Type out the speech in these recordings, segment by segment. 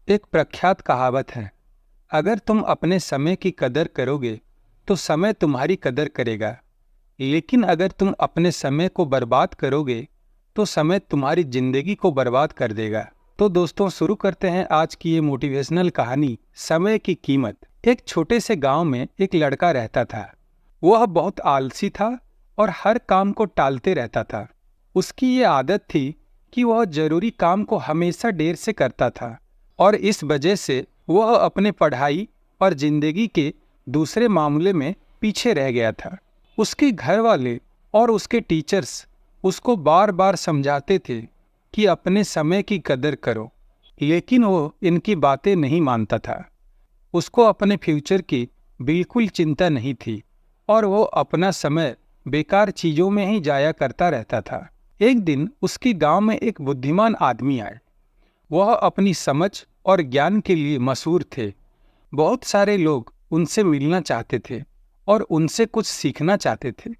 एक प्रख्यात कहावत है, अगर तुम अपने समय की कदर करोगे तो समय तुम्हारी कदर करेगा, लेकिन अगर तुम अपने समय को बर्बाद करोगे तो समय तुम्हारी जिंदगी को बर्बाद कर देगा। तो दोस्तों, शुरू करते हैं आज की ये मोटिवेशनल कहानी, समय की कीमत। एक छोटे से गांव में एक लड़का रहता था। वह बहुत आलसी था और हर काम को टालते रहता था। उसकी ये आदत थी कि वह जरूरी काम को हमेशा देर से करता था और इस वजह से वह अपने पढ़ाई और जिंदगी के दूसरे मामले में पीछे रह गया था। उसके घर वाले और उसके टीचर्स उसको बार बार समझाते थे कि अपने समय की कदर करो, लेकिन वो इनकी बातें नहीं मानता था। उसको अपने फ्यूचर की बिल्कुल चिंता नहीं थी और वो अपना समय बेकार चीजों में ही जाया करता रहता था। एक दिन उसके गांव में एक बुद्धिमान आदमी आए। वह अपनी समझ और ज्ञान के लिए मशहूर थे। बहुत सारे लोग उनसे मिलना चाहते थे और उनसे कुछ सीखना चाहते थे।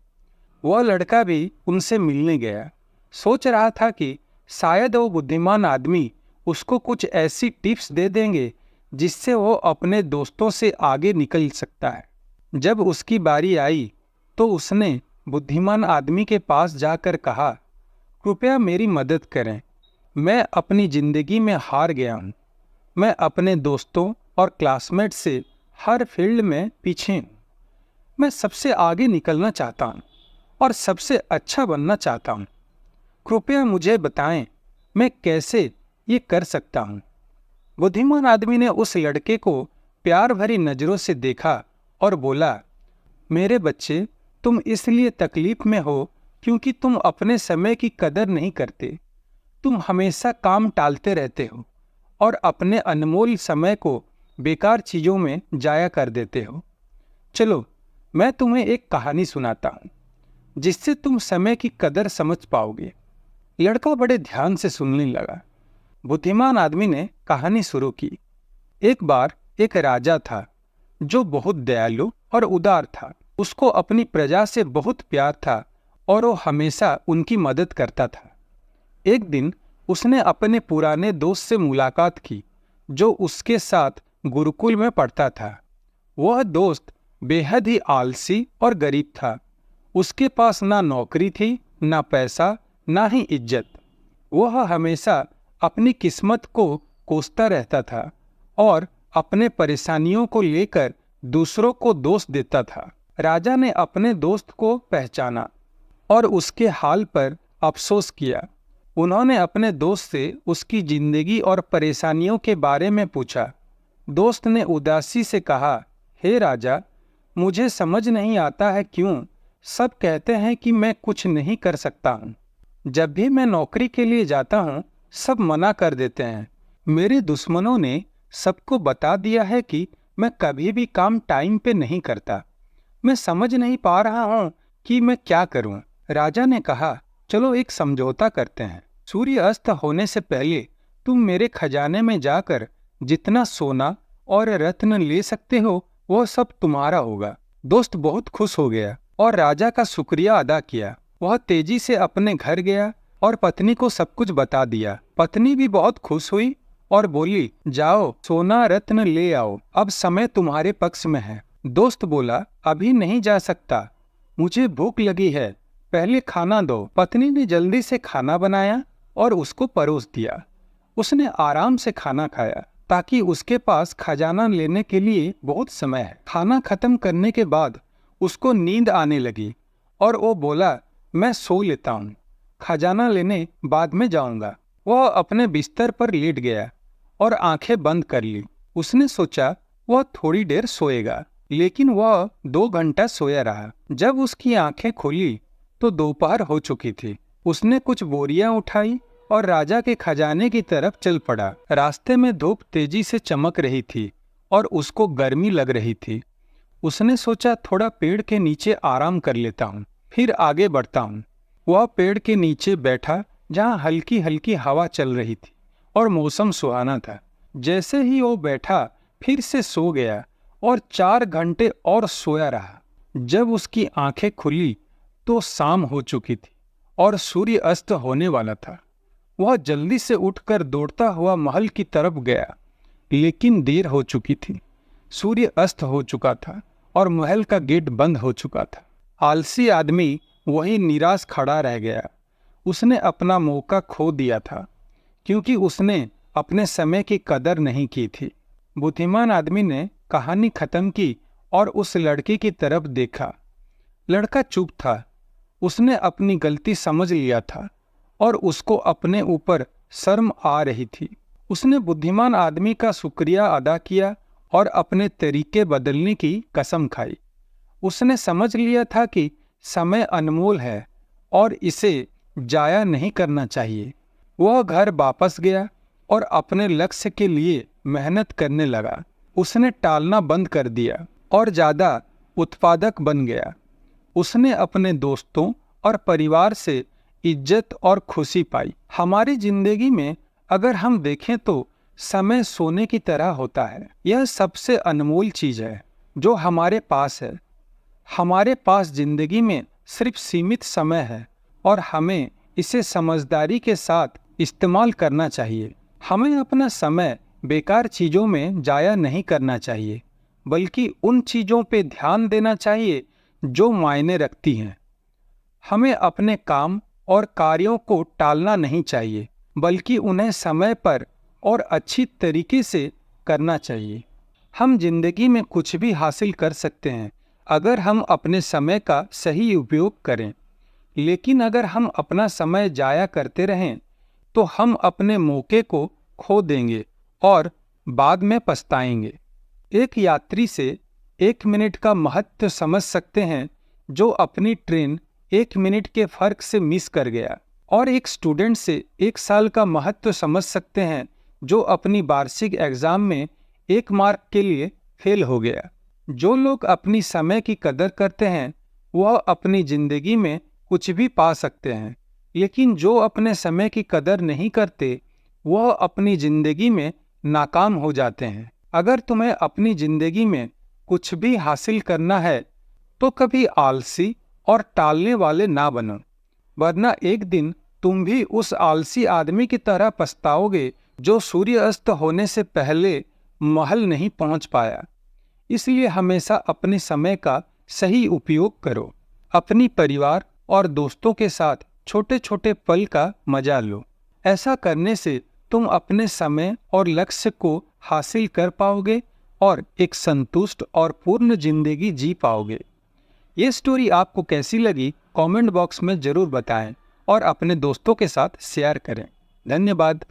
वह लड़का भी उनसे मिलने गया। सोच रहा था कि शायद वो बुद्धिमान आदमी उसको कुछ ऐसी टिप्स दे देंगे जिससे वो अपने दोस्तों से आगे निकल सकता है। जब उसकी बारी आई तो उसने बुद्धिमान आदमी के पास जाकर कहा, कृपया मेरी मदद करें। मैं अपनी जिंदगी में हार गया हूँ। मैं अपने दोस्तों और क्लासमेट से हर फील्ड में पीछे हूँ। मैं सबसे आगे निकलना चाहता हूँ और सबसे अच्छा बनना चाहता हूँ। कृपया मुझे बताएं, मैं कैसे ये कर सकता हूँ। बुद्धिमान आदमी ने उस लड़के को प्यार भरी नजरों से देखा और बोला, मेरे बच्चे, तुम इसलिए तकलीफ में हो क्योंकि तुम अपने समय की कदर नहीं करते। तुम हमेशा काम टालते रहते हो और अपने अनमोल समय को बेकार चीजों में जाया कर देते हो। चलो, मैं तुम्हें एक कहानी सुनाता हूँ जिससे तुम समय की कदर समझ पाओगे। लड़का बड़े ध्यान से सुनने लगा। बुद्धिमान आदमी ने कहानी शुरू की। एक बार एक राजा था जो बहुत दयालु और उदार था। उसको अपनी प्रजा से बहुत प्यार था और वो हमेशा उनकी मदद करता था। एक दिन उसने अपने पुराने दोस्त से मुलाकात की जो उसके साथ गुरुकुल में पढ़ता था। वह दोस्त बेहद ही आलसी और गरीब था। उसके पास ना नौकरी थी, ना पैसा, ना ही इज्जत। वह हमेशा अपनी किस्मत को कोसता रहता था और अपने परेशानियों को लेकर दूसरों को दोष देता था। राजा ने अपने दोस्त को पहचाना और उसके हाल पर अफसोस किया। उन्होंने अपने दोस्त से उसकी जिंदगी और परेशानियों के बारे में पूछा। दोस्त ने उदासी से कहा, हे राजा, मुझे समझ नहीं आता है क्यों सब कहते हैं कि मैं कुछ नहीं कर सकता हूँ। जब भी मैं नौकरी के लिए जाता हूँ सब मना कर देते हैं। मेरे दुश्मनों ने सबको बता दिया है कि मैं कभी भी काम टाइम पे नहीं करता। मैं समझ नहीं पा रहा हूँ कि मैं क्या करूँ। राजा ने कहा, चलो एक समझौता करते हैं। सूर्य अस्त होने से पहले तुम मेरे खजाने में जाकर जितना सोना और रत्न ले सकते हो वह सब तुम्हारा होगा। दोस्त बहुत खुश हो गया और राजा का शुक्रिया अदा किया। वह तेजी से अपने घर गया और पत्नी को सब कुछ बता दिया। पत्नी भी बहुत खुश हुई और बोली, जाओ सोना रत्न ले आओ, अब समय तुम्हारे पक्ष में है। दोस्त बोला, अभी नहीं जा सकता, मुझे भूख लगी है, पहले खाना दो। पत्नी ने जल्दी से खाना बनाया और उसको परोस दिया। उसने आराम से खाना खाया ताकि उसके पास खजाना लेने के लिए बहुत समय है। खाना खत्म करने के बाद उसको नींद आने लगी और वो बोला, मैं सो लेता हूँ, खजाना लेने बाद में जाऊंगा। वह अपने बिस्तर पर लेट गया और आंखें बंद कर ली। उसने सोचा वह थोड़ी देर सोएगा, लेकिन वह 2 घंटा सोया रहा। जब उसकी आंखें खुली तो दोपहर हो चुकी थी। उसने कुछ बोरियां उठाई और राजा के खजाने की तरफ चल पड़ा। रास्ते में धूप तेजी से चमक रही थी और उसको गर्मी लग रही थी। उसने सोचा थोड़ा पेड़ के नीचे आराम कर लेता हूँ, फिर आगे बढ़ता हूँ। वह पेड़ के नीचे बैठा जहाँ हल्की हल्की हवा चल रही थी और मौसम सुहाना था। जैसे ही वो बैठा फिर से सो गया और 4 घंटे और सोया रहा। जब उसकी आंखें खुली तो शाम हो चुकी थी और सूर्य अस्त होने वाला था। वह जल्दी से उठकर दौड़ता हुआ महल की तरफ गया। लेकिन देर हो चुकी थी। सूर्य अस्त हो चुका था और महल का गेट बंद हो चुका था। आलसी आदमी वहीं निराश खड़ा रह गया। उसने अपना मौका खो दिया था क्योंकि उसने अपने समय की कदर नहीं की थी। बुद्धिमान आदमी ने कहानी खत्म की और उस लड़के की तरफ देखा। लड़का चुप था। उसने अपनी गलती समझ लिया था और उसको अपने ऊपर शर्म आ रही थी। उसने बुद्धिमान आदमी का शुक्रिया अदा किया और अपने तरीके बदलने की कसम खाई। उसने समझ लिया था कि समय अनमोल है और इसे जाया नहीं करना चाहिए। वह घर वापस गया और अपने लक्ष्य के लिए मेहनत करने लगा। उसने टालना बंद कर दिया और ज़्यादा उत्पादक बन गया। उसने अपने दोस्तों और परिवार से इज्जत और खुशी पाई। हमारी जिंदगी में अगर हम देखें तो समय सोने की तरह होता है। यह सबसे अनमोल चीज है जो हमारे पास है। हमारे पास जिंदगी में सिर्फ सीमित समय है और हमें इसे समझदारी के साथ इस्तेमाल करना चाहिए। हमें अपना समय बेकार चीजों में जाया नहीं करना चाहिए, बल्कि उन चीजों पे ध्यान देना चाहिए जो मायने रखती हैं। हमें अपने काम और कार्यों को टालना नहीं चाहिए, बल्कि उन्हें समय पर और अच्छी तरीके से करना चाहिए। हम जिंदगी में कुछ भी हासिल कर सकते हैं अगर हम अपने समय का सही उपयोग करें, लेकिन अगर हम अपना समय जाया करते रहें तो हम अपने मौके को खो देंगे और बाद में पछताएंगे। एक यात्री से 1 मिनट का महत्व समझ सकते हैं जो अपनी ट्रेन 1 मिनट के फर्क से मिस कर गया, और एक स्टूडेंट से 1 साल का महत्व समझ सकते हैं जो अपनी वार्षिक एग्जाम में 1 मार्क के लिए फेल हो गया। जो लोग अपनी समय की कदर करते हैं वह अपनी जिंदगी में कुछ भी पा सकते हैं, लेकिन जो अपने समय की कदर नहीं करते वह अपनी जिंदगी में नाकाम हो जाते हैं। अगर तुम्हें अपनी जिंदगी में कुछ भी हासिल करना है तो कभी आलसी और टालने वाले ना बनो, वरना एक दिन तुम भी उस आलसी आदमी की तरह पछताओगे जो सूर्य अस्त होने से पहले महल नहीं पहुंच पाया। इसलिए हमेशा अपने समय का सही उपयोग करो। अपनी परिवार और दोस्तों के साथ छोटे छोटे पल का मजा लो। ऐसा करने से तुम अपने समय और लक्ष्य को हासिल कर पाओगे और एक संतुष्ट और पूर्ण जिंदगी जी पाओगे। ये स्टोरी आपको कैसी लगी कमेंट बॉक्स में जरूर बताएं और अपने दोस्तों के साथ शेयर करें। धन्यवाद।